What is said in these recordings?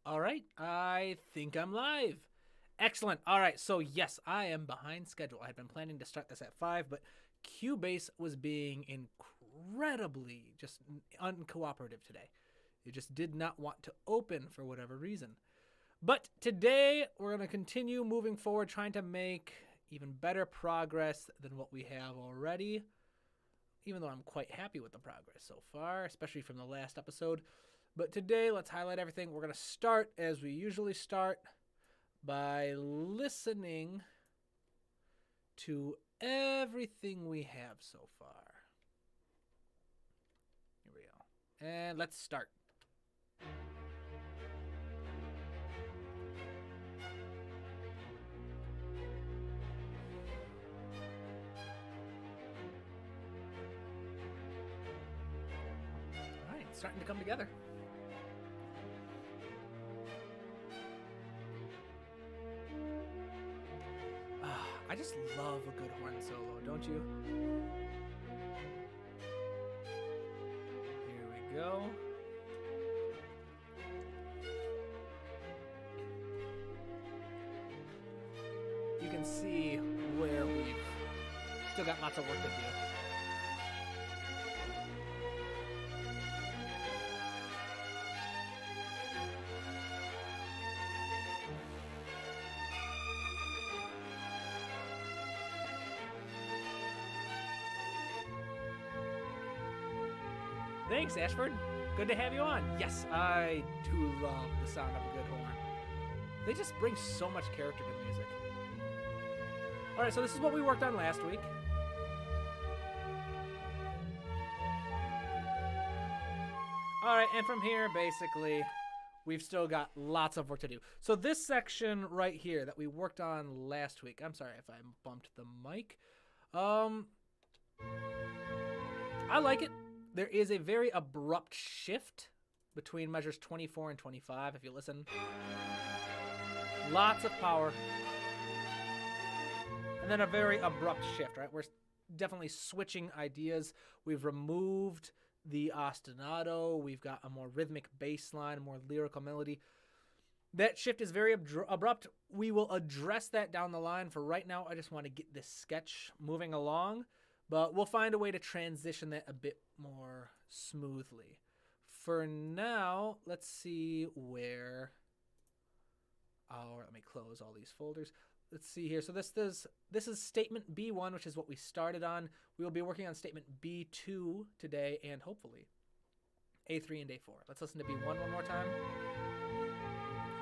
All right, I think I'm live. Excellent. All right, so yes, I am behind schedule. I had been planning to start this at 5, but Cubase was being incredibly just uncooperative today. It just did not want to open for whatever reason. But today, we're going to continue moving forward, trying to make even better progress than what we have already, even though I'm quite happy with the progress so far, especially from the last episode. But today, let's highlight everything. We're going to start as we usually start by listening to everything we have so far. Here we go. And let's start. All right, it's starting to come together. I just love a good horn solo, don't you? Here we go. You can see where we've still got lots of work to do. Thanks, Ashford. Good to have you on. Yes, I do love the sound of a good horn. They just bring so much character to the music. All right, so this is what we worked on last week. All right, and from here, basically, we've still got lots of work to do. So this section right here that we worked on last week, I'm sorry if I bumped the mic. I like it. There is a very abrupt shift between measures 24 and 25, if you listen. Lots of power. And then a very abrupt shift, right? We're definitely switching ideas. We've removed the ostinato. We've got a more rhythmic bass line, a more lyrical melody. That shift is very abrupt. We will address that down the line. For right now, I just want to get this sketch moving along. But we'll find a way to transition that a bit more smoothly. For now, let's see where let me close all these folders. Let's see here. So this is statement B1, which is what we started on. We will be working on statement B2 today and hopefully A3 and A4. Let's listen to B1 one more time.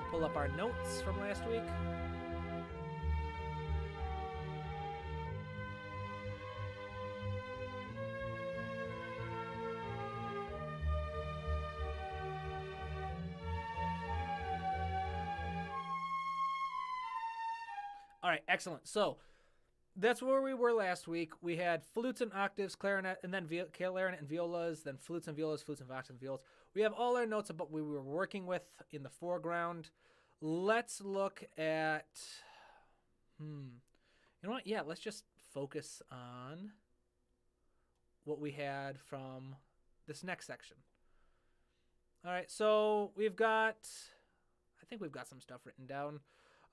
Pull up our notes from last week. All right, excellent. So that's where we were last week. We had flutes and octaves, clarinet, and then clarinet and violas, then flutes and violas, flutes and octaves and violas. We have all our notes about what we were working with in the foreground. Let's look at, you know what? Yeah, let's just focus on what we had from this next section. All right, so I think we've got some stuff written down.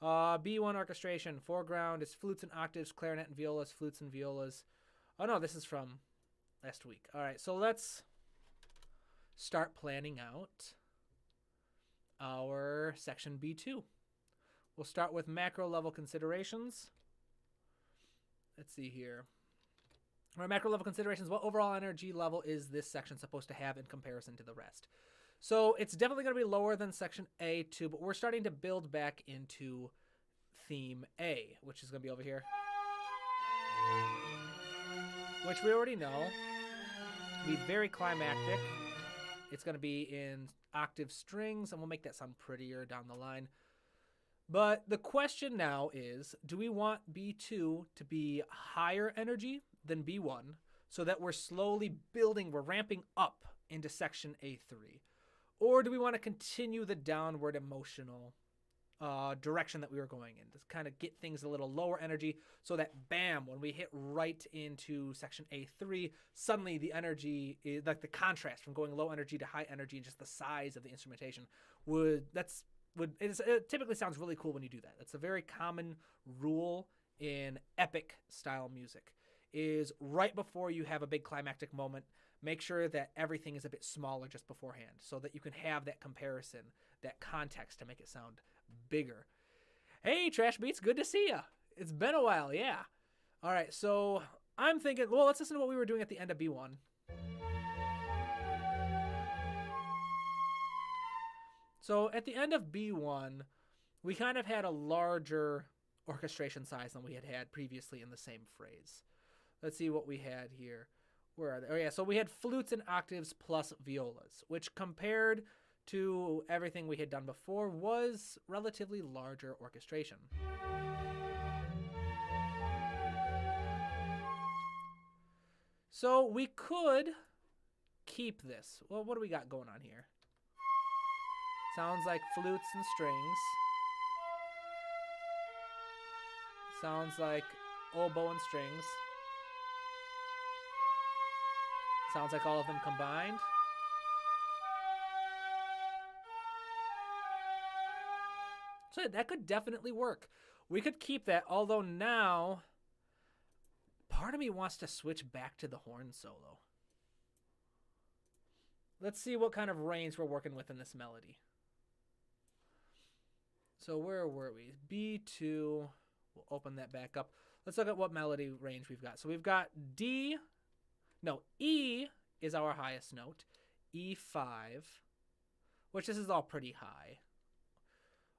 B1 orchestration, foreground is flutes and octaves, clarinet and violas, flutes and violas. Oh no, this is from last week. All right, so let's start planning out our section B2. We'll start with macro level considerations. Let's see here. Our macro level considerations, what overall energy level is this section supposed to have in comparison to the rest? So it's definitely going to be lower than section A2, but we're starting to build back into theme A, which is going to be over here, which we already know. Be very climactic. It's going to be in octave strings, and we'll make that sound prettier down the line. But the question now is, do we want B2 to be higher energy than B1 so that we're slowly building, we're ramping up into section A3? Or do we want to continue the downward emotional direction that we were going in to kind of get things a little lower energy so that, bam, when we hit right into section A3, suddenly the energy, like the contrast from going low energy to high energy and just the size of the instrumentation, that's it typically sounds really cool when you do that. That's a very common rule in epic style music, is right before you have a big climactic moment, make sure that everything is a bit smaller just beforehand so that you can have that comparison, that context to make it sound bigger. Hey, Trash Beats, good to see ya. It's been a while, yeah. All right, so I'm thinking, well, let's listen to what we were doing at the end of B1. So at the end of B1, we kind of had a larger orchestration size than we had previously in the same phrase. Let's see what we had here. Where are they? Oh yeah, so we had flutes and octaves plus violas, which compared to everything we had done before was relatively larger orchestration. So we could keep this. Well, what do we got going on here? Sounds like flutes and strings. Sounds like oboe and strings. Sounds like all of them combined. So that could definitely work. We could keep that, although now part of me wants to switch back to the horn solo. Let's see what kind of range we're working with in this melody. So where were we? B2. We'll open that back up. Let's look at what melody range we've got. So we've got D. No, E is our highest note. E5, which this is all pretty high.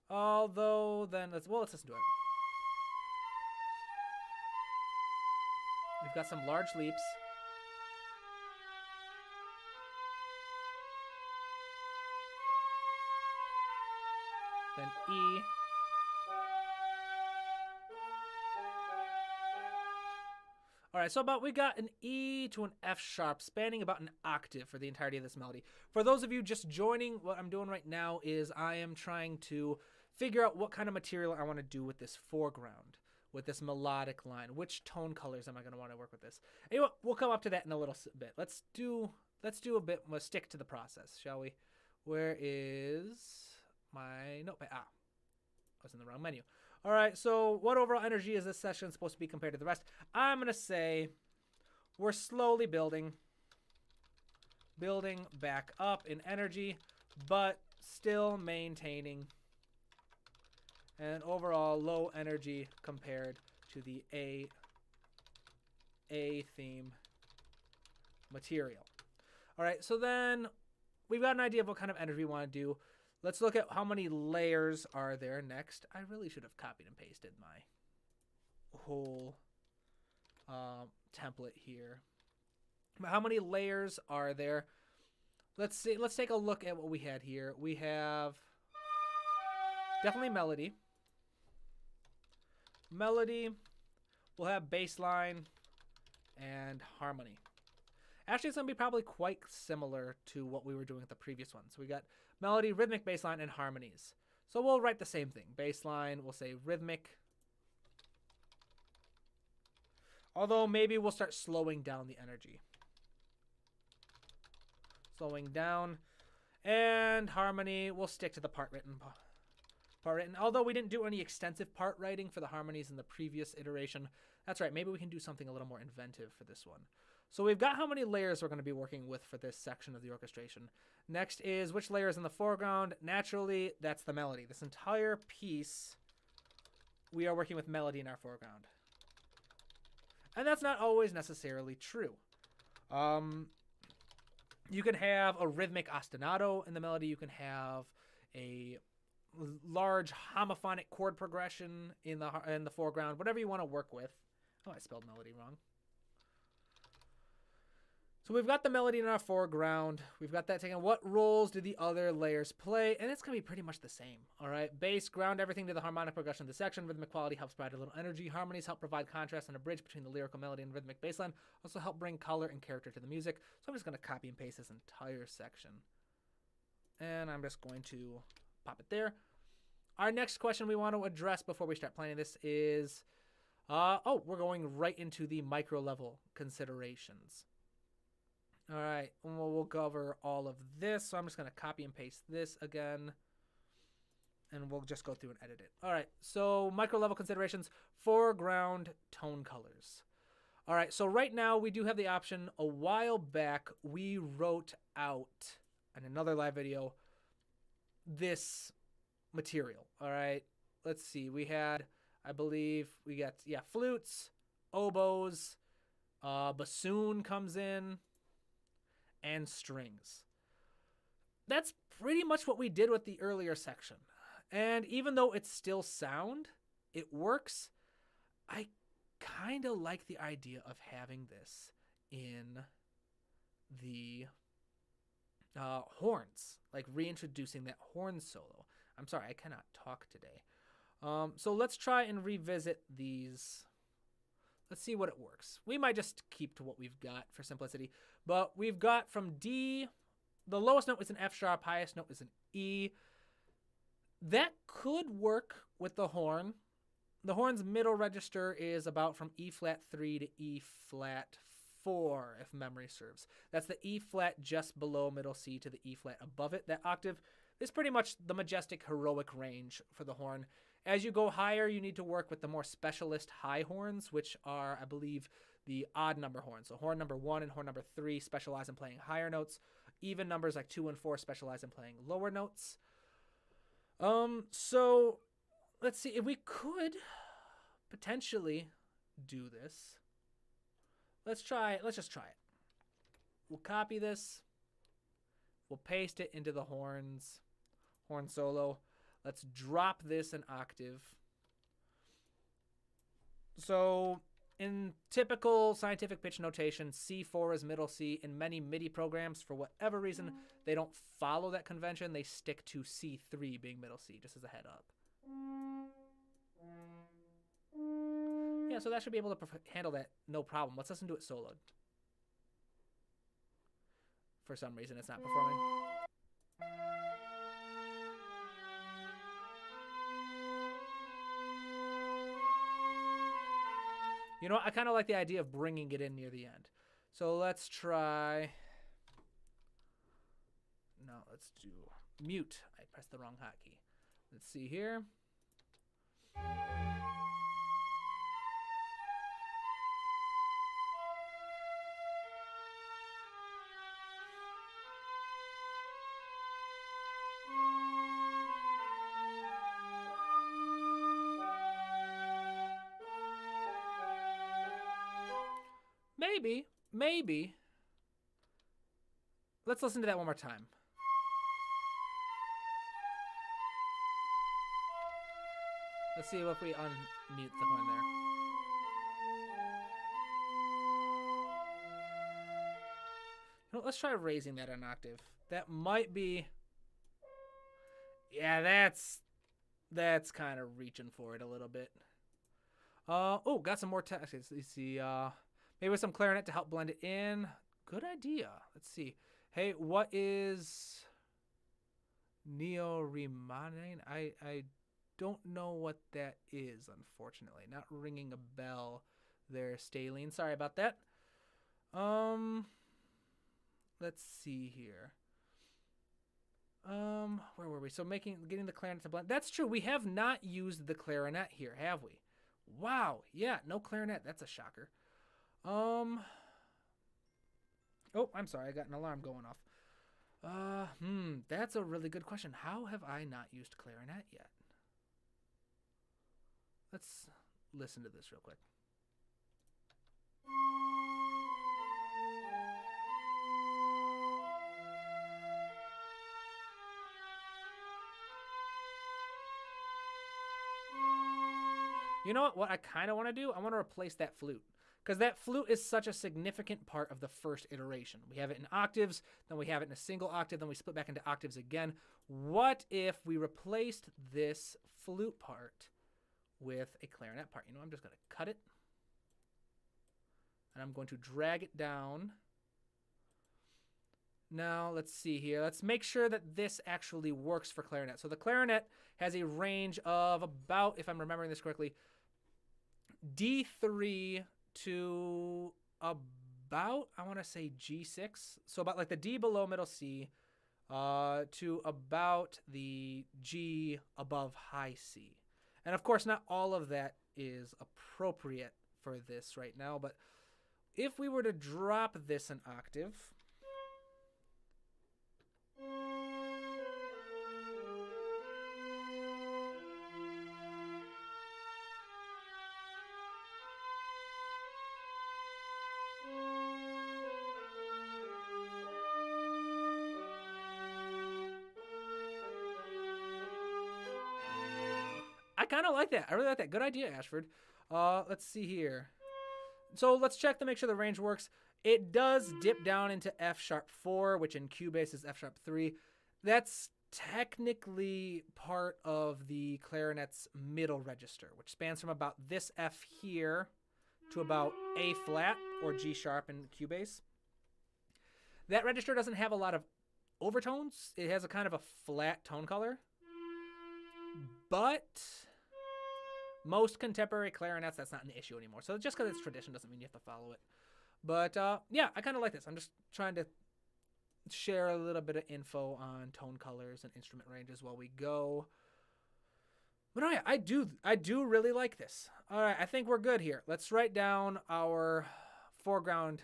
Although then let's listen to it. We've got some large leaps. Then E. All right, so we got an E to an F sharp, spanning about an octave for the entirety of this melody. For those of you just joining, what I'm doing right now is I am trying to figure out what kind of material I want to do with this foreground, with this melodic line. Which tone colors am I going to want to work with this? Anyway, we'll come up to that in a little bit. Let's do a bit. We'll stick to the process, shall we? Where is my notepad? I was in the wrong menu. All right, so what overall energy is this session supposed to be compared to the rest? I'm going to say we're slowly building back up in energy, but still maintaining an overall low energy compared to the A theme material. All right, so then we've got an idea of what kind of energy we want to do. Let's look at how many layers are there next. I really should have copied and pasted my whole template here. But how many layers are there? Let's see. Let's take a look at what we had here. We have definitely melody. Melody. We'll have bass line and harmony. Actually, it's going to be probably quite similar to what we were doing with the previous one. So we got melody, rhythmic, bass line, and harmonies. So we'll write the same thing. Bass line, we'll say rhythmic. Although maybe we'll start slowing down the energy. Slowing down. And harmony, we'll stick to the part written. Although we didn't do any extensive part writing for the harmonies in the previous iteration. That's right, maybe we can do something a little more inventive for this one. So we've got how many layers we're going to be working with for this section of the orchestration. Next is which layer is in the foreground. Naturally, that's the melody. This entire piece, we are working with melody in our foreground. And that's not always necessarily true. You can have a rhythmic ostinato in the melody. You can have a large homophonic chord progression in the foreground. Whatever you want to work with. Oh, I spelled melody wrong. So we've got the melody in our foreground. We've got that taken. What roles do the other layers play? And it's going to be pretty much the same. All right. Bass, ground everything to the harmonic progression of the section. Rhythmic quality helps provide a little energy. Harmonies help provide contrast and a bridge between the lyrical melody and rhythmic bass line. Also help bring color and character to the music. So I'm just going to copy and paste this entire section. And I'm just going to pop it there. Our next question we want to address before we start playing this is, we're going right into the micro level considerations. All right, we'll cover all of this. So I'm just going to copy and paste this again. and we'll just go through and edit it. All right, so micro level considerations, foreground tone colors. All right, so right now we do have the option. A while back, we wrote out in another live video this material. All right, let's see. We had, I believe, we got, flutes, oboes, bassoon comes in, and strings. That's pretty much what we did with the earlier section. And even though it's still sound, it works. I kind of like the idea of having this in the horns, like reintroducing that horn solo. I'm sorry, I cannot talk today. So let's try and revisit these. Let's see what it works. We might just keep to what we've got for simplicity, but we've got from D, the lowest note is an F sharp, highest note is an E. That could work with the horn. The horn's middle register is about from E flat 3 to E flat 4, if memory serves. That's the E flat just below middle C to the E flat above it. That octave is pretty much the majestic heroic range for the horn. As you go higher, you need to work with the more specialist high horns, which are, I believe, the odd number horns. So horn number 1 and horn number 3 specialize in playing higher notes. Even numbers like 2 and 4 specialize in playing lower notes. So let's see if we could potentially do this. Let's just try it. We'll copy this. We'll paste it into the horn solo. Let's drop this an octave. So in typical scientific pitch notation, C4 is middle C. In many MIDI programs, for whatever reason, they don't follow that convention. They stick to C3 being middle C, just as a head up. Yeah, so that should be able to handle that no problem. Let's listen to it soloed. For some reason, it's not performing. You know what? I kind of like the idea of bringing it in near the end. So let's try. No, let's do mute. I pressed the wrong hotkey. Let's see here. Maybe. Let's listen to that one more time. Let's see if we unmute the horn there. You know, let's try raising that an octave. That might be... Yeah, that's kind of reaching for it a little bit. Oh, got some more text. Let's see. Maybe with some clarinet to help blend it in. Good idea. Let's see. Hey, what is Neo-Riemann? I don't know what that is, unfortunately. Not ringing a bell there, Staline. Sorry about that. Let's see here. Where were we? So getting the clarinet to blend. That's true. We have not used the clarinet here, have we? Wow. Yeah, no clarinet. That's a shocker. Oh, I'm sorry. I got an alarm going off. That's a really good question. How have I not used clarinet yet? Let's listen to this real quick. You know what I kind of want to do? I want to replace that flute. Because that flute is such a significant part of the first iteration. We have it in octaves, then we have it in a single octave, then we split back into octaves again. What if we replaced this flute part with a clarinet part? You know, I'm just going to cut it. And I'm going to drag it down. Now, let's see here. Let's make sure that this actually works for clarinet. So the clarinet has a range of about, if I'm remembering this correctly, D3 to about, I want to say G6. So about like the D below middle C, to about the G above high C. And of course, not all of that is appropriate for this right now, but if we were to drop this an octave, I kind of like that. I really like that. Good idea, Ashford. Let's see here. So let's check to make sure the range works. It does dip down into F sharp 4, which in Cubase is F sharp 3. That's technically part of the clarinet's middle register, which spans from about this F here to about A flat or G sharp in Cubase. That register doesn't have a lot of overtones. It has a kind of a flat tone color. But most contemporary clarinets, that's not an issue anymore. So just because it's tradition doesn't mean you have to follow it. But yeah, I kind of like this. I'm just trying to share a little bit of info on tone colors and instrument ranges while we go. But oh yeah, I do really like this. All right, I think we're good here. Let's write down our foreground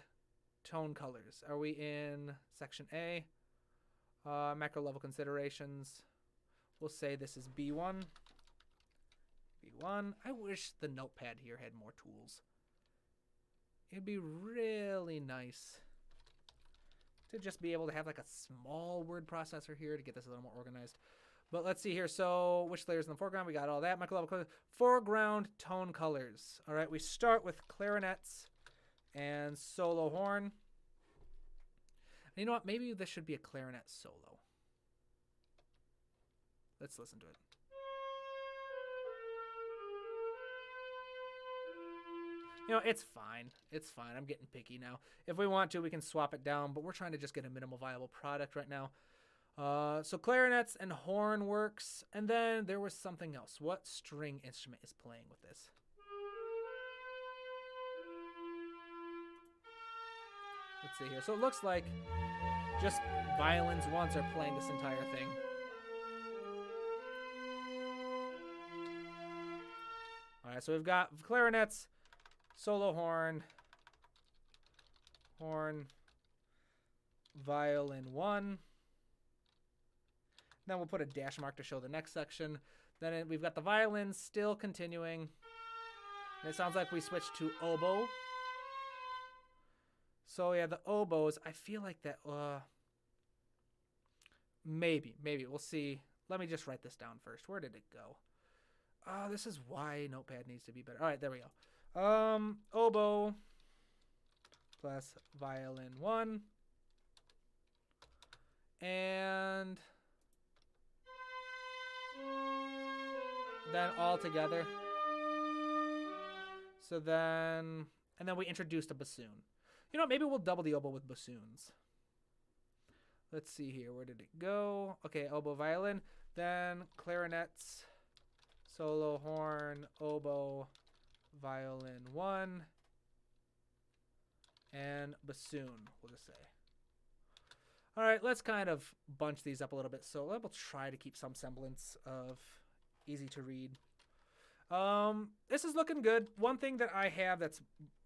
tone colors. Are we in section A? Macro level considerations. We'll say this is B1. B1. I wish the notepad here had more tools. It'd be really nice to just be able to have like a small word processor here to get this a little more organized. But let's see here. So which layers in the foreground? We got all that. Macro level colors. Foreground tone colors. All right, we start with clarinets and solo horn. And you know what? Maybe this should be a clarinet solo. Let's listen to it. You know, it's fine. It's fine. I'm getting picky now. If we want to, we can swap it down, but we're trying to just get a minimal viable product right now. So clarinets and horn works. And then there was something else. What string instrument is playing with this? Let's see here. So it looks like just violins ones are playing this entire thing. All right, so we've got clarinets, solo horn, violin 1. Then we'll put a dash mark to show the next section. Then we've got the violins still continuing. And it sounds like we switched to oboe. So yeah, the oboes, I feel like that, maybe, we'll see. Let me just write this down first. Where did it go? This is why Notepad needs to be better. All right, there we go. Oboe plus violin 1. And then all together. So then, and then we introduced a bassoon. You know, maybe we'll double the oboe with bassoons. Let's see here. Where did it go? Okay, oboe, violin. Then clarinets, solo horn, oboe, violin 1, and bassoon, we'll just say. All right, let's kind of bunch these up a little bit. So we'll try to keep some semblance of easy to read. This is looking good. One thing that I have that's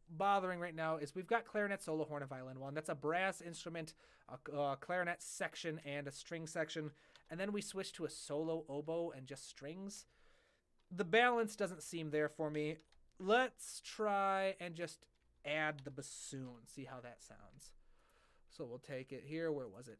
bothering right now is we've got clarinet, solo horn, and violin 1. That's a brass instrument, a clarinet section, and a string section. And then we switch to a solo oboe and just strings. The balance doesn't seem there for me. Let's try and just add the bassoon, see how that sounds. So we'll take it here. Where was it?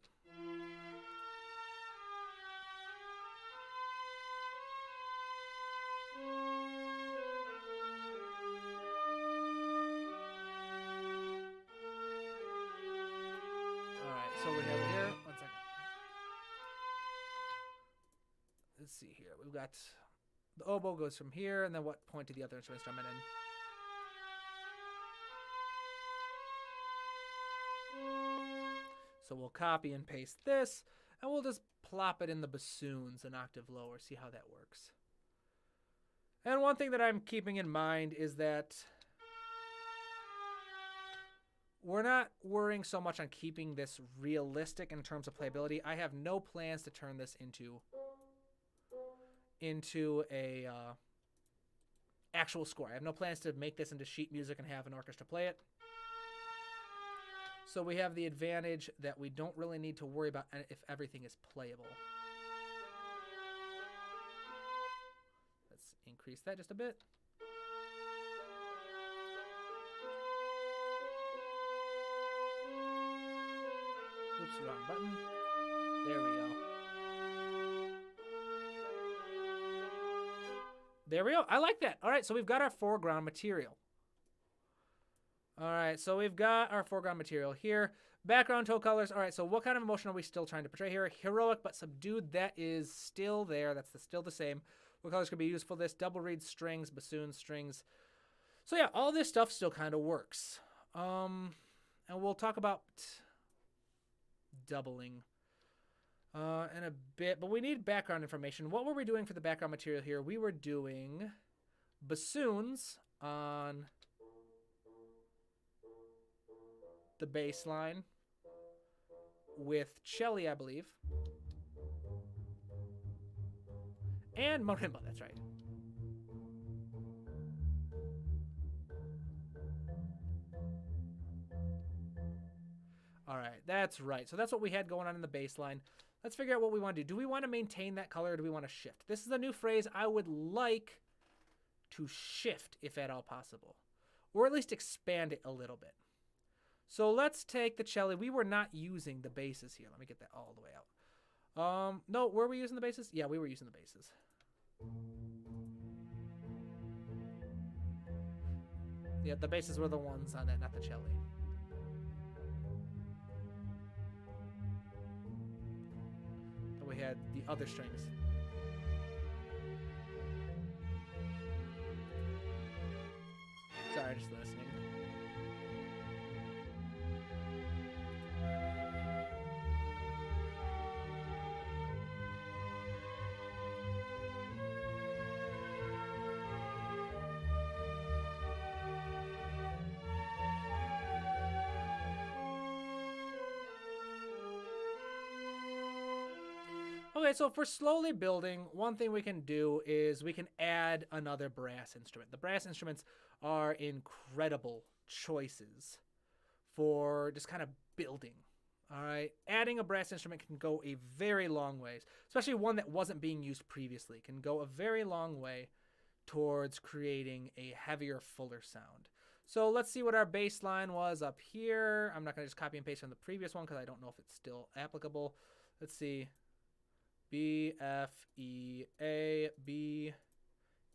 All right, so we have it here. 1 second. Let's see here. We've got the oboe goes from here, and then what point to the other instrument in? So we'll copy and paste this, and we'll just plop it in the bassoons an octave lower, see how that works. And one thing that I'm keeping in mind is that we're not worrying so much on keeping this realistic in terms of playability. I have no plans to turn this into a actual score. I have no plans to make this into sheet music and have an orchestra play it. So we have the advantage that we don't really need to worry about if everything is playable. Let's increase that just a bit. Oops, wrong button. There we go. There we go. I like that. All right, so we've got our foreground material. All right, so we've got our foreground material here. Background toe colors. All right, so what kind of emotion are we still trying to portray here? Heroic but subdued. That is still there. That's still the same. What colors could be used for this? Double reed strings, bassoon strings. So yeah, all this stuff still kind of works. And we'll talk about doubling in a bit, but we need background information. What were we doing for the background material here? We were doing bassoons on the bass line with cello, I believe, and marimba. That's right. All right, that's right. So that's what we had going on in the bass line. Let's figure out what we want to do. Do we want to maintain that color or do we want to shift? This is a new phrase. I would like to shift if at all possible, or at least expand it a little bit. So let's take the cello. We were not using the basses here. Let me get that all the way out. No, were we using the basses? Yeah, we were using the basses. Yeah, the basses were the ones on it, not the cello. We had the other strings. Sorry, just listening. Okay, so for slowly building, one thing we can do is we can add another brass instrument. The brass instruments are incredible choices for just kind of building. All right, adding a brass instrument can go a very long ways, especially one that wasn't being used previously. Can go a very long way towards creating a heavier, fuller sound. So let's see what our bass line was up here. I'm not going to just copy and paste from the previous one because I don't know if it's still applicable. Let's see. B, F, E, A, B,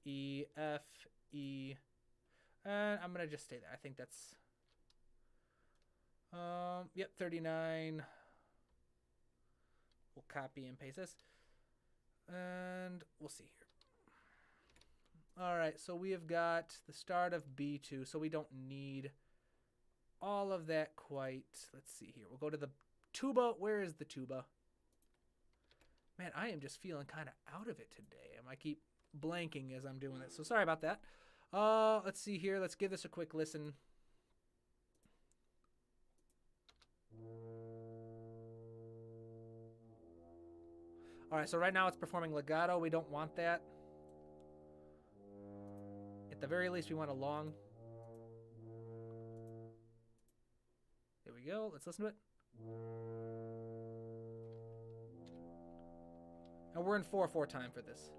E, F, E. And I'm going to just stay there. I think that's, yep, 39. We'll copy and paste this. And we'll see here. All right, so we have got the start of B2, so we don't need all of that quite. Let's see here. We'll go to the tuba. Where is the tuba? Man, I am just feeling kind of out of it today. I keep blanking as I'm doing this, so sorry about that. Let's see here. Let's give this a quick listen. All right, so right now it's performing legato. We don't want that. At the very least, we want a long. There we go. Let's listen to it. And we're in 4/4 time for this.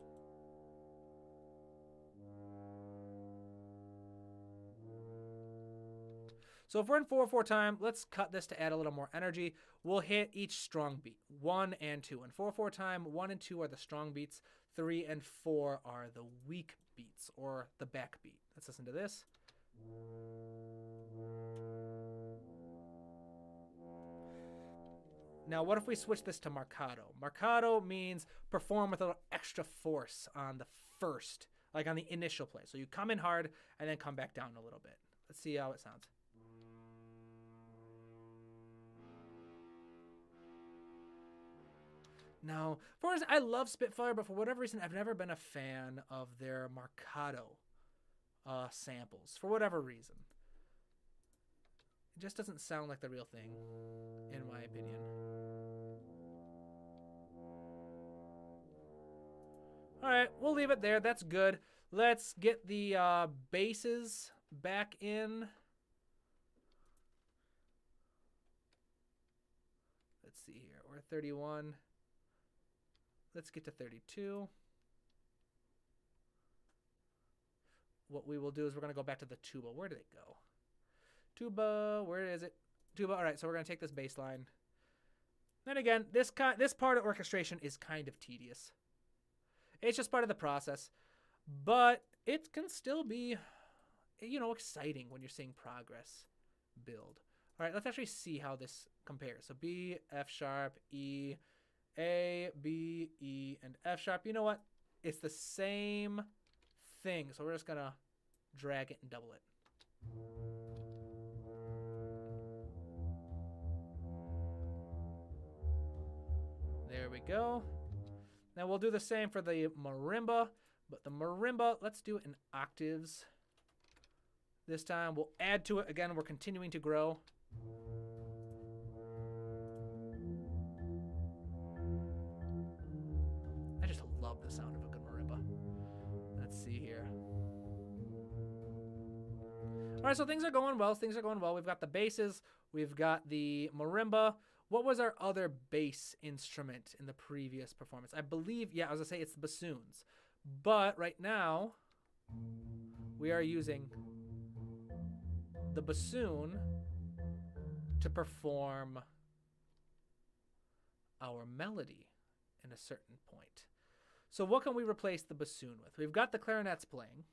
So if we're in 4/4 time, let's cut this to add a little more energy. We'll hit each strong beat, 1 and 2. In 4/4 time, 1 and 2 are the strong beats, 3 and 4 are the weak beats, or the back beat. Let's listen to this. Now, what if we switch this to marcato? Marcato means perform with a little extra force on the first, like on the initial play. So you come in hard and then come back down a little bit. Let's see how it sounds. Now, for instance, I love Spitfire, but for whatever reason, I've never been a fan of their marcato samples, for whatever reason. It just doesn't sound like the real thing, in my opinion. All right, we'll leave it there. That's good. Let's get the basses back in. Let's see here. We're at 31. Let's get to 32. What we will do is we're going to go back to the tuba. Where did it go? Tuba, where is it? Tuba. All right, so we're going to take this bass line. Then again, this part of orchestration is kind of tedious. It's just part of the process. But it can still be, you know, exciting when you're seeing progress build. All right, let's actually see how this compares. So B, F sharp, E, A, B, E, and F sharp. You know what? It's the same thing. So we're just going to drag it and double it. There we go. Now we'll do the same for the marimba, but the marimba, let's do it in octaves. This time we'll add to it. Again, we're continuing to grow. I just love the sound of a good marimba. Let's see here. All right, so things are going well. Things are going well. We've got the basses. We've got the marimba. What was our other bass instrument in the previous performance? I believe, yeah, I was going to say it's the bassoons. But right now, we are using the bassoon to perform our melody in a certain point. So what can we replace the bassoon with? We've got the clarinets playing.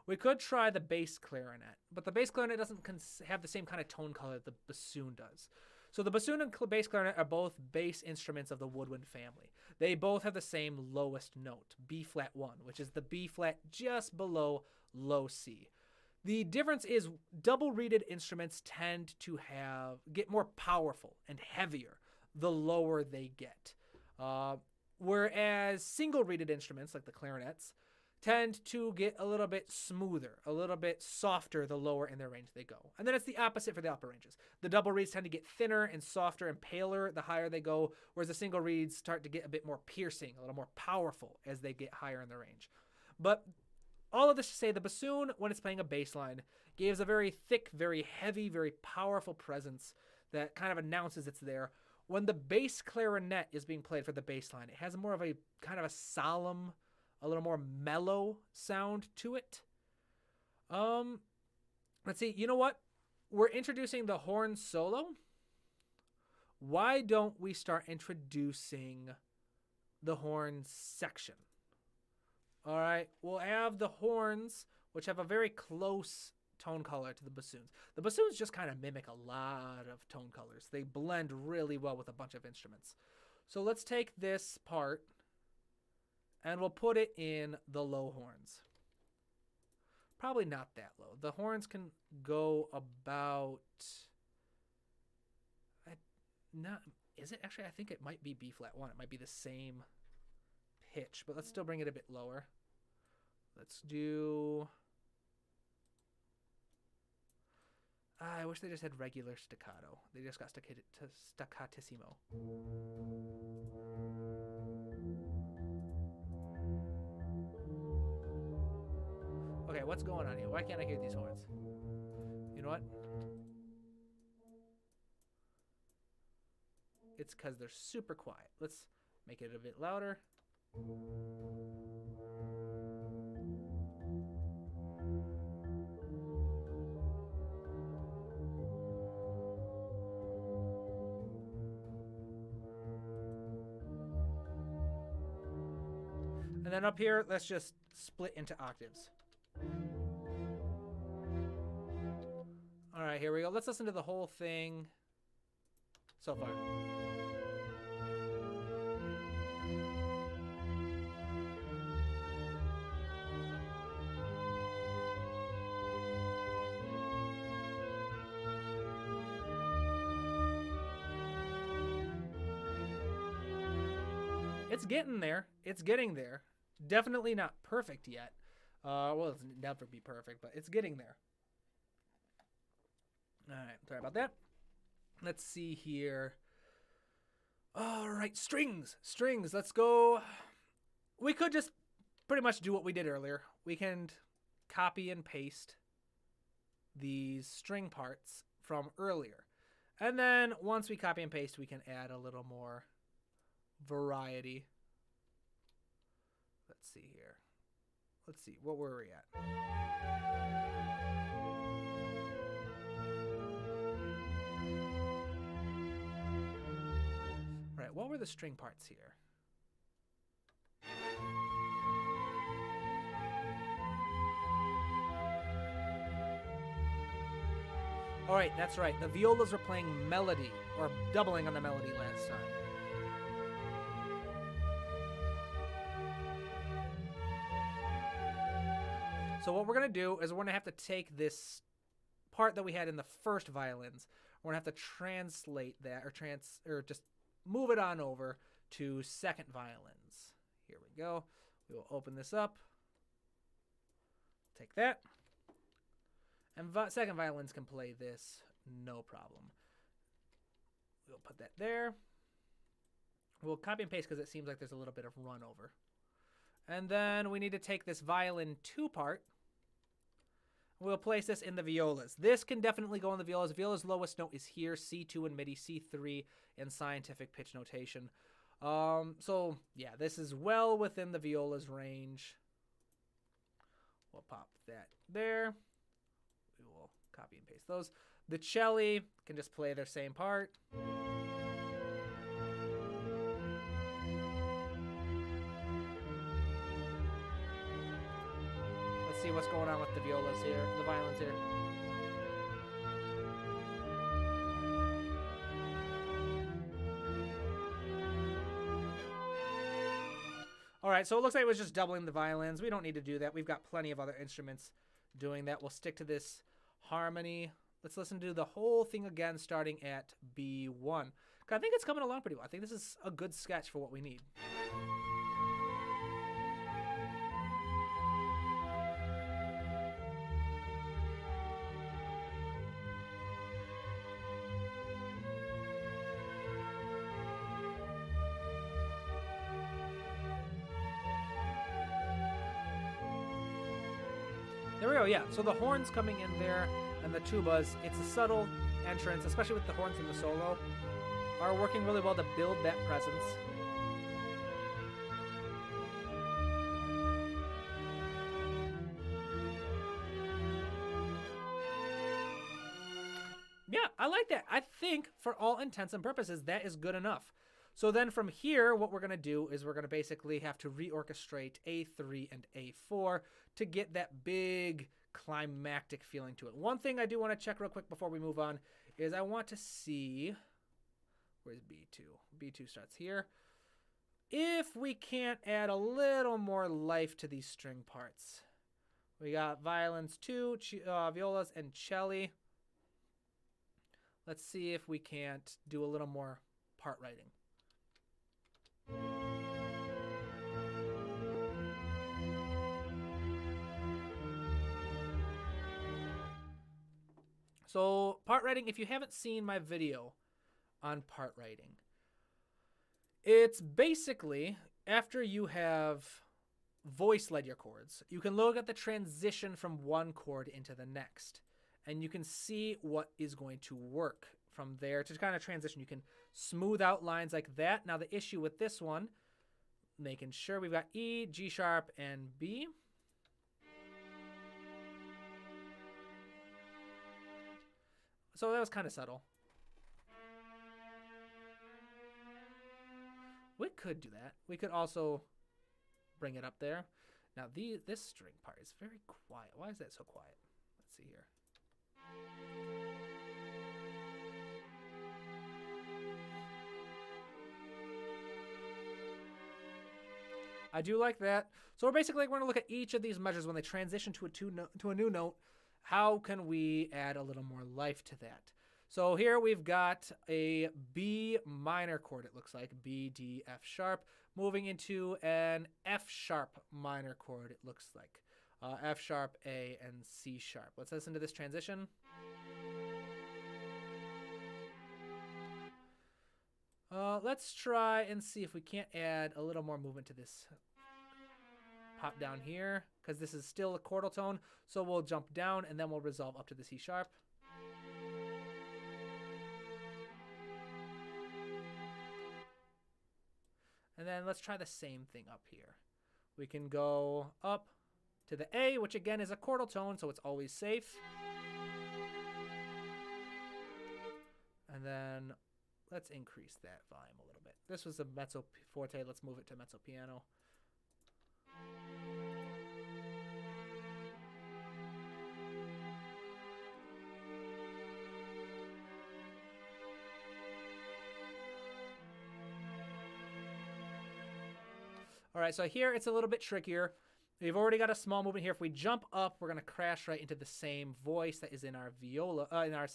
We could try the bass clarinet, but the bass clarinet doesn't have the same kind of tone color that the bassoon does. So the bassoon and bass clarinet are both bass instruments of the woodwind family. They both have the same lowest note, B flat 1, which is the B flat just below low C. The difference is double-reeded instruments tend to get more powerful and heavier the lower they get. Whereas single-reeded instruments, like the clarinets, tend to get a little bit smoother, a little bit softer the lower in their range they go. And then it's the opposite for the upper ranges. The double reeds tend to get thinner and softer and paler the higher they go, whereas the single reeds start to get a bit more piercing, a little more powerful as they get higher in the range. But all of this to say, the bassoon, when it's playing a bass line, gives a very thick, very heavy, very powerful presence that kind of announces it's there. When the bass clarinet is being played for the bass line, it has more of a kind of a solemn, a little more mellow sound to it. Let's see. You know what? We're introducing the horn solo. Why don't we start introducing the horn section? All right. We'll have the horns, which have a very close tone color to the bassoons. The bassoons just kind of mimic a lot of tone colors. They blend really well with a bunch of instruments. So let's take this part and we'll put it in the low horns. Probably not that low. The horns can go about... Is it? Actually, I think it might be B flat 1. It might be the same pitch, but let's still bring it a bit lower. Let's do... I wish they just had regular staccato. They just got staccatissimo. Okay, what's going on here? Why can't I hear these horns? You know what? It's because they're super quiet. Let's make it a bit louder. And then up here, let's just split into octaves. All right, here we go. Let's listen to the whole thing so far. It's getting there. It's getting there. Definitely not perfect yet. Well, it'll never be perfect, but it's getting there. All right, sorry about that. Let's see here. All right, strings. Let's go. We could just pretty much do what we did earlier. We can copy and paste these string parts from earlier. And then once we copy and paste, we can add a little more variety. Let's see here. Let's see, what were we at? All right, what were the string parts here? All right, that's right. The violas were playing melody, or doubling on the melody last time. So what we're going to do is we're going to have to take this part that we had in the first violins. We're going to have to translate that, or just move it on over to second violins. Here we go. We will open this up. Take that. And second violins can play this, no problem. We'll put that there. We'll copy and paste because it seems like there's a little bit of run over. And then we need to take this violin 2 part. We'll place this in the violas. This can definitely go in the violas. Viola's lowest note is here, C2 in MIDI, C3 in scientific pitch notation. So, yeah, this is well within the viola's range. We'll pop that there. We will copy and paste those. The cello can just play their same part. Let's see what's going on with the violas here, the violins here. All right, so it looks like it was just doubling the violins. We don't need to do that. We've got plenty of other instruments doing that. We'll stick to this harmony. Let's listen to the whole thing again, starting at B1. I think it's coming along pretty well. I think this is a good sketch for what we need. There we go, yeah. So the horns coming in there and the tubas, it's a subtle entrance, especially with the horns in the solo, are working really well to build that presence. Yeah, I like that. I think for all intents and purposes, that is good enough. So then from here, what we're going to do is we're going to basically have to reorchestrate A3 and A4 to get that big climactic feeling to it. One thing I do want to check real quick before we move on is I want to see, where's B2? B2 starts here. If we can't add a little more life to these string parts. We got violins 2, violas, and cello. Let's see if we can't do a little more part writing. So part writing, if you haven't seen my video on part writing, it's basically after you have voice led your chords, you can look at the transition from one chord into the next, and you can see what is going to work from there to kind of transition. You can smooth out lines like that. Now the issue with this one, making sure we've got E, G sharp, and B. So that was kind of subtle. We could do that. We could also bring it up there. Now this string part is very quiet. Why is that so quiet? Let's see here. I do like that. So we're basically going to look at each of these measures when they transition to a new note. How can we add a little more life to that? So here we've got a B minor chord, it looks like, B, D, F sharp, moving into an F sharp minor chord, it looks like. F sharp, A, and C sharp. Let's listen to this transition. Let's try and see if we can't add a little more movement to this. Pop down here, because this is still a chordal tone. So we'll jump down, and then we'll resolve up to the C sharp. And then let's try the same thing up here. We can go up to the A, which again is a chordal tone, so it's always safe. And then let's increase that volume a little bit. This was a mezzo forte. Let's move it to mezzo piano. All right, so here it's a little bit trickier. We've already got a small movement here. If we jump up, we're going to crash right into the same voice that is in our viola. In our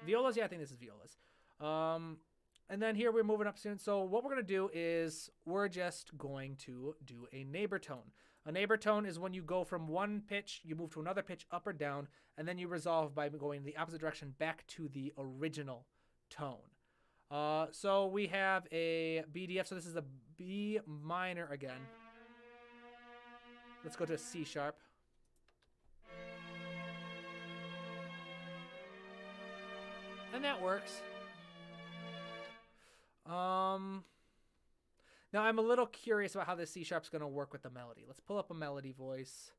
violas, yeah, I think this is violas. And then here we're moving up soon. So what we're going to do is we're just going to do a neighbor tone. A neighbor tone is when you go from one pitch, you move to another pitch up or down, and then you resolve by going in the opposite direction back to the original tone. So we have a BDF, so this is a B minor again. Let's go to a C sharp. And that works. Now I'm a little curious about how this C sharp's going to work with the melody. Let's pull up a melody voice.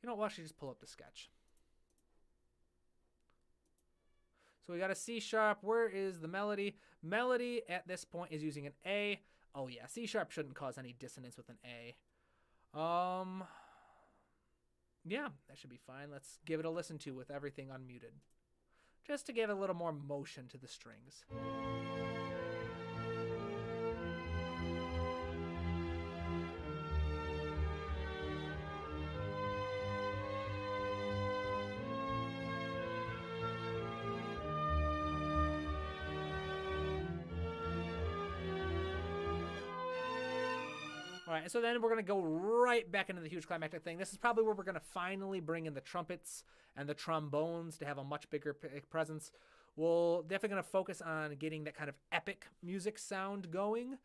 You know what, we'll actually just pull up the sketch. So we got a C sharp. Where is the melody? Melody at this point is using an A. Oh yeah, C sharp shouldn't cause any dissonance with an A. Yeah, that should be fine. Let's give it a listen to with everything unmuted. Just to give a little more motion to the strings. All right, so then we're going to go right back into the huge climactic thing. This is probably where we're going to finally bring in the trumpets and the trombones to have a much bigger presence. We're definitely going to focus on getting that kind of epic music sound going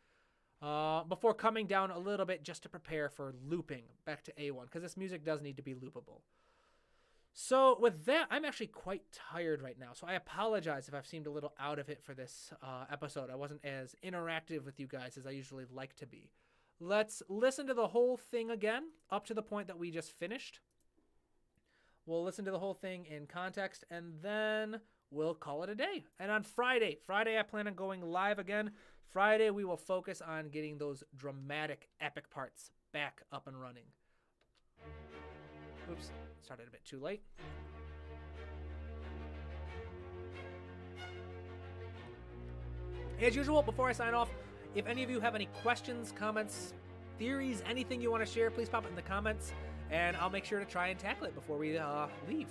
before coming down a little bit just to prepare for looping back to A1, because this music does need to be loopable. So with that, I'm actually quite tired right now, so I apologize if I've seemed a little out of it for this episode. I wasn't as interactive with you guys as I usually like to be. Let's listen to the whole thing again, up to the point that we just finished. We'll listen to the whole thing in context, and then we'll call it a day. And on Friday, I plan on going live again. Friday, we will focus on getting those dramatic, epic parts back up and running. Oops, started a bit too late. As usual, before I sign off, if any of you have any questions, comments, theories, anything you want to share, please pop it in the comments, and I'll make sure to try and tackle it before we leave.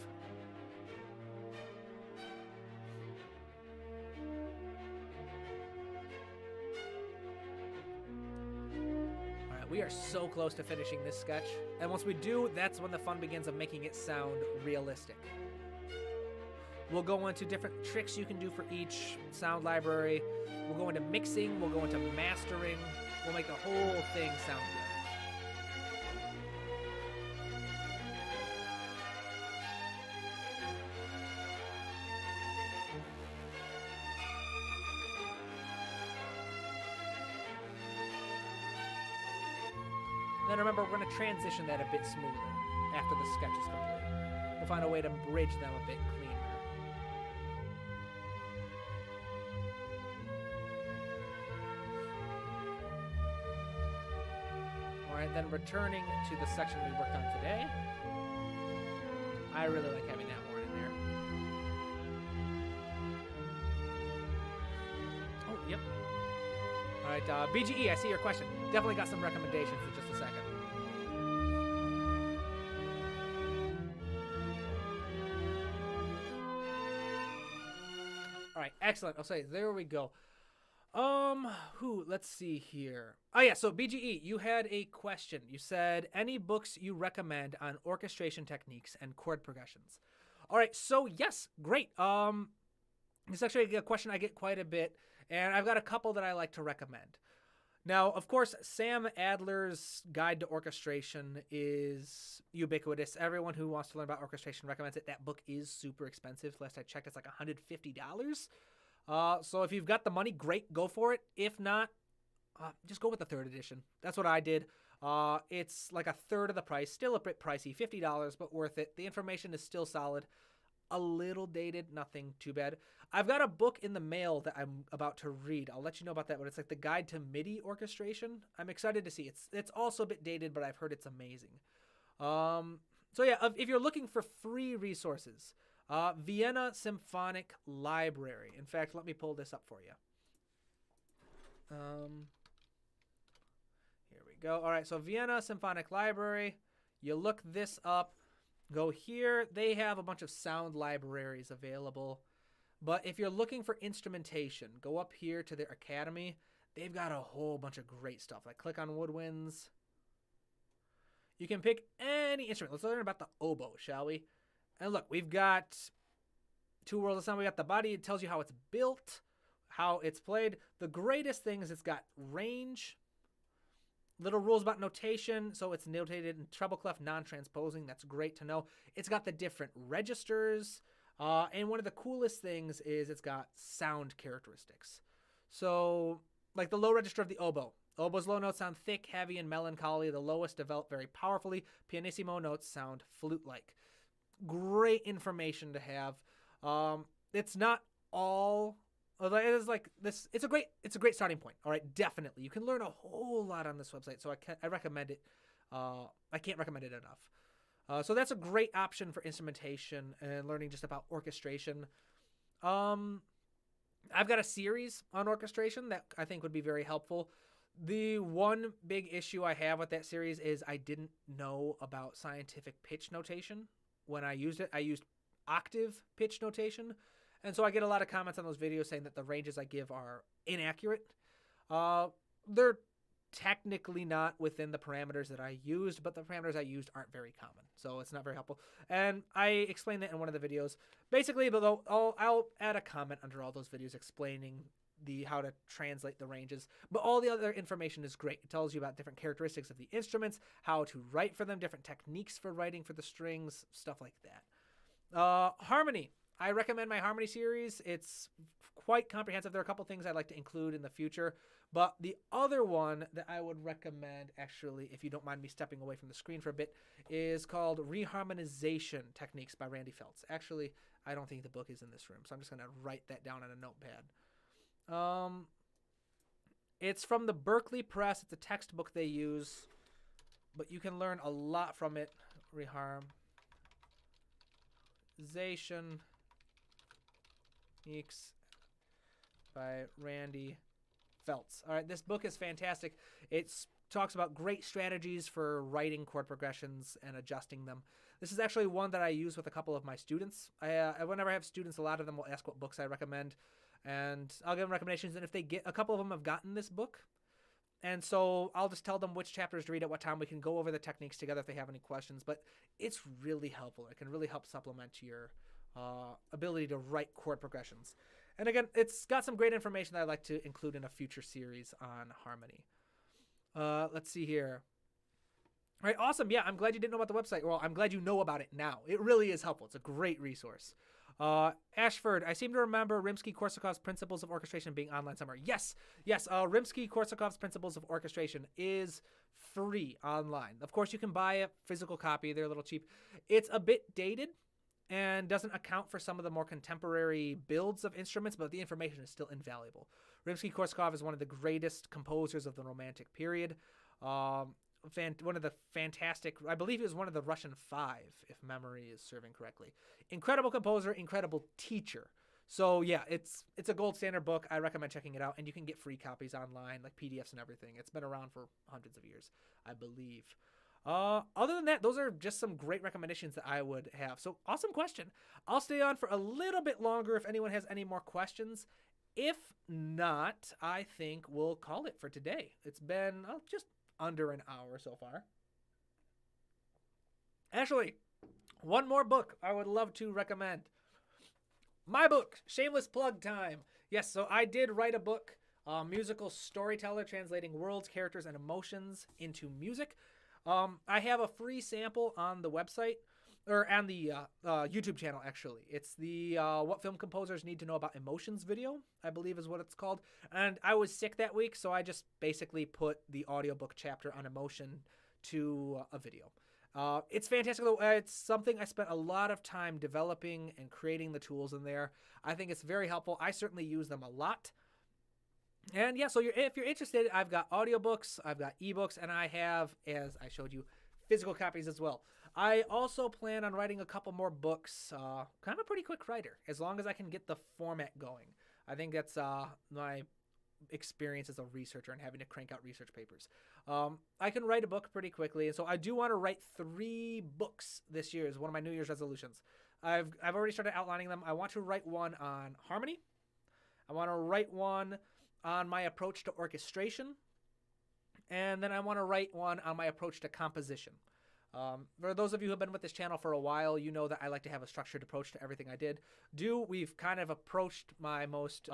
All right, we are so close to finishing this sketch, and once we do, that's when the fun begins of making it sound realistic. We'll go into different tricks you can do for each sound library. We'll go into mixing. We'll go into mastering. We'll make the whole thing sound good. Then remember, we're going to transition that a bit smoother after the sketch is complete. We'll find a way to bridge them a bit cleaner. Then returning to the section we worked on today. I really like having that horn in there. Oh, yep. All right, BGE, I see your question. Definitely got some recommendations in just a second. All right, excellent. I'll say, there we go. Let's see here. Oh yeah, so BGE, you had a question. You said, any books you recommend on orchestration techniques and chord progressions? All right, so yes, great. It's actually a question I get quite a bit, And I've got a couple that I like to recommend. Now, of course, Sam Adler's Guide to Orchestration is ubiquitous. Everyone who wants to learn about orchestration recommends it. That book is super expensive. Last I checked, it's like $150. So if you've got the money, great, go for it. If not, just go with the 3rd edition. That's what I did. It's like a third of the price, still a bit pricey, $50, but worth it. The information is still solid. A little dated, nothing too bad. I've got a book in the mail that I'm about to read. I'll let you know about that, but it's like the Guide to MIDI Orchestration. I'm excited to see. It's also a bit dated, but I've heard it's amazing. So yeah, if you're looking for free resources, Vienna Symphonic Library. In fact, let me pull this up for you. Here we go. All right, so Vienna Symphonic Library. You look this up. Go here. They have a bunch of sound libraries available. But if you're looking for instrumentation, go up here to their academy. They've got a whole bunch of great stuff. Like click on woodwinds. You can pick any instrument. Let's learn about the oboe, shall we? And look, we've got 2 worlds of sound. We got the body. It tells you how it's built, how it's played. The greatest thing is it's got range. Little rules about notation, so it's notated in treble clef, non-transposing. That's great to know. It's got the different registers, and one of the coolest things is it's got sound characteristics. So, like the low register of the oboe. Oboe's low notes sound thick, heavy, and melancholy. The lowest develop very powerfully. Pianissimo notes sound flute-like. Great information to have. It's not all... It's like this. It's a great starting point. All right, definitely. You can learn a whole lot on this website, so I recommend it. I can't recommend it enough. So that's a great option for instrumentation and learning just about orchestration. I've got a series on orchestration that I think would be very helpful. The one big issue I have with that series is I didn't know about scientific pitch notation when I used it. I used octave pitch notation. And so I get a lot of comments on those videos saying that the ranges I give are inaccurate. They're technically not within the parameters that I used, but the parameters I used aren't very common, so it's not very helpful. And I explained that in one of the videos. Basically, I'll add a comment under all those videos explaining how to translate the ranges. But all the other information is great. It tells you about different characteristics of the instruments, how to write for them, different techniques for writing for the strings, stuff like that. Harmony. I recommend my Harmony series. It's quite comprehensive. There are a couple things I'd like to include in the future. But the other one that I would recommend, actually, if you don't mind me stepping away from the screen for a bit, is called Reharmonization Techniques by Randy Feltz. Actually, I don't think the book is in this room, so I'm just going to write that down on a notepad. It's from the Berkeley Press. It's a textbook they use, but you can learn a lot from it. Reharmonization Techniques by Randy Feltz. All right, this book is fantastic. It talks about great strategies for writing chord progressions and adjusting them. This is actually one that I use with a couple of my students. Whenever I have students, a lot of them will ask what books I recommend, and I'll give them recommendations. And if they get, a couple of them have gotten this book, and so I'll just tell them which chapters to read at what time. We can go over the techniques together if they have any questions, but it's really helpful. It can really help supplement your ability to write chord progressions. And again, it's got some great information that I'd like to include in a future series on harmony. Let's see here. All right, awesome. Yeah, I'm glad you didn't know about the website. Well, I'm glad you know about it now. It really is helpful. It's a great resource. Ashford, I seem to remember Rimsky-Korsakov's Principles of Orchestration being online somewhere. Yes. Rimsky-Korsakov's Principles of Orchestration is free online. Of course, you can buy a physical copy. They're a little cheap. It's a bit dated and doesn't account for some of the more contemporary builds of instruments, but the information is still invaluable. Rimsky-Korsakov is one of the greatest composers of the Romantic period. One of the fantastic, I believe he was one of the Russian Five, if memory is serving correctly. Incredible composer, incredible teacher. So yeah, it's a gold standard book. I recommend checking it out, and you can get free copies online, like PDFs and everything. It's been around for hundreds of years, I believe. Other than that, those are just some great recommendations that I would have. So awesome question. I'll stay on for a little bit longer if anyone has any more questions. If not, I think we'll call it for today. It's been just under an hour so far. Actually, one more book I would love to recommend. My book, shameless plug time. Yes, so I did write a book, Musical Storyteller, Translating Worlds, Characters, and Emotions into Music. I have a free sample on the website, or on the YouTube channel, actually. It's the What Film Composers Need to Know About Emotions video, I believe is what it's called. And I was sick that week, so I just basically put the audiobook chapter on emotion to a video. It's fantastic. It's something I spent a lot of time developing and creating the tools in there. I think it's very helpful. I certainly use them a lot. And yeah, so if you're interested, I've got audiobooks, I've got ebooks, and I have, as I showed you, physical copies as well. I also plan on writing a couple more books. Kind of a pretty quick writer, as long as I can get the format going. I think that's my experience as a researcher and having to crank out research papers. I can write a book pretty quickly, and so I do want to write 3 books this year is one of my New Year's resolutions. I've already started outlining them. I want to write one on harmony. I want to write one on my approach to orchestration, and then I want to write one on my approach to composition. For those of you who have been with this channel for a while, you know that I like to have a structured approach to everything I do. We've kind of approached my most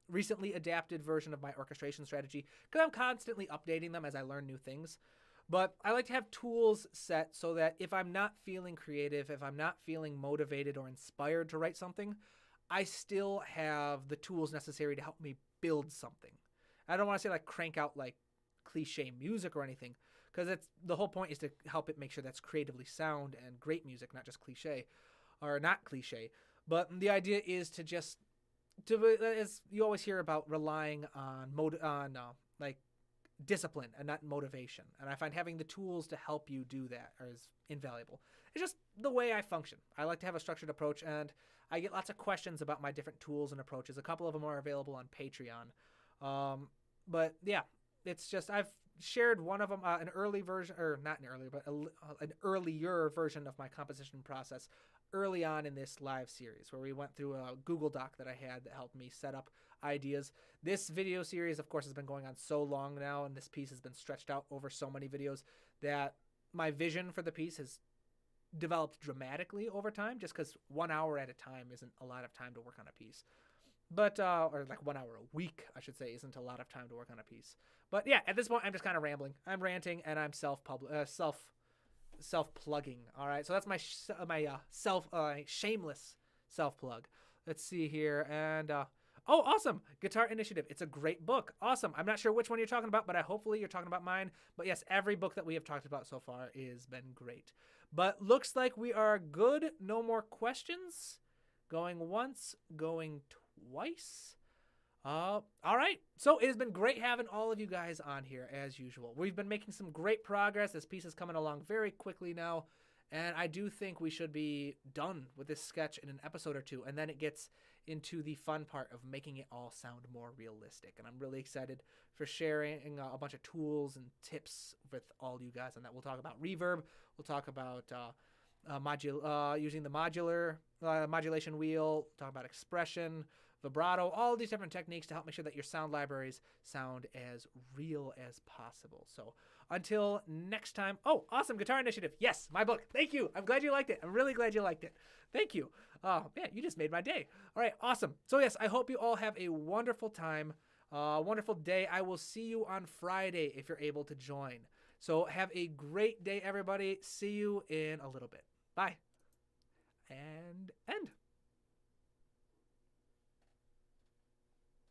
recently adapted version of my orchestration strategy because I'm constantly updating them as I learn new things. But I like to have tools set so that if I'm not feeling creative, if I'm not feeling motivated or inspired to write something, I still have the tools necessary to help me build something. I don't want to say like crank out like cliche music or anything, because it's the whole point is to help it make sure that's creatively sound and great music, not just cliche or not cliche. But the idea is to just as you always hear about relying on like discipline and not motivation. And I find having the tools to help you do that is invaluable. It's just the way I function. I like to have a structured approach, and I get lots of questions about my different tools and approaches. A couple of them are available on Patreon. But yeah, it's just I've shared one of them, an early version, or not an earlier, but an earlier version of my composition process early on in this live series, where we went through a Google Doc that I had that helped me set up ideas. This video series, of course, has been going on so long now, and this piece has been stretched out over so many videos that my vision for the piece has developed dramatically over time, just because 1 hour at a time isn't a lot of time to work on a piece. But, or like 1 hour a week, I should say, isn't a lot of time to work on a piece. But yeah, at this point, I'm just kind of rambling. I'm ranting, and I'm self-plugging. All right, so that's my shameless self-plug. Let's see here, and oh, awesome, Guitar Initiative. It's a great book. Awesome. I'm not sure which one you're talking about, but hopefully you're talking about mine. But yes, every book that we have talked about so far has been great. But looks like we are good. No more questions. Going once, going twice. All right. So it has been great having all of you guys on here as usual. We've been making some great progress. This piece is coming along very quickly now, and I do think we should be done with this sketch in an episode or two, and then it gets into the fun part of making it all sound more realistic. And I'm really excited for sharing a bunch of tools and tips with all you guys on that. We'll talk about reverb. We'll talk about using the modulation wheel. We'll talk about expression, vibrato, all these different techniques to help make sure that your sound libraries sound as real as possible. So until next time. Oh, awesome. Guitar Initiative. Yes, my book. Thank you. I'm glad you liked it. I'm really glad you liked it. Thank you. Oh, man, you just made my day. All right, awesome. So yes, I hope you all have a wonderful time, wonderful day. I will see you on Friday if you're able to join. So have a great day, everybody. See you in a little bit. Bye. And end.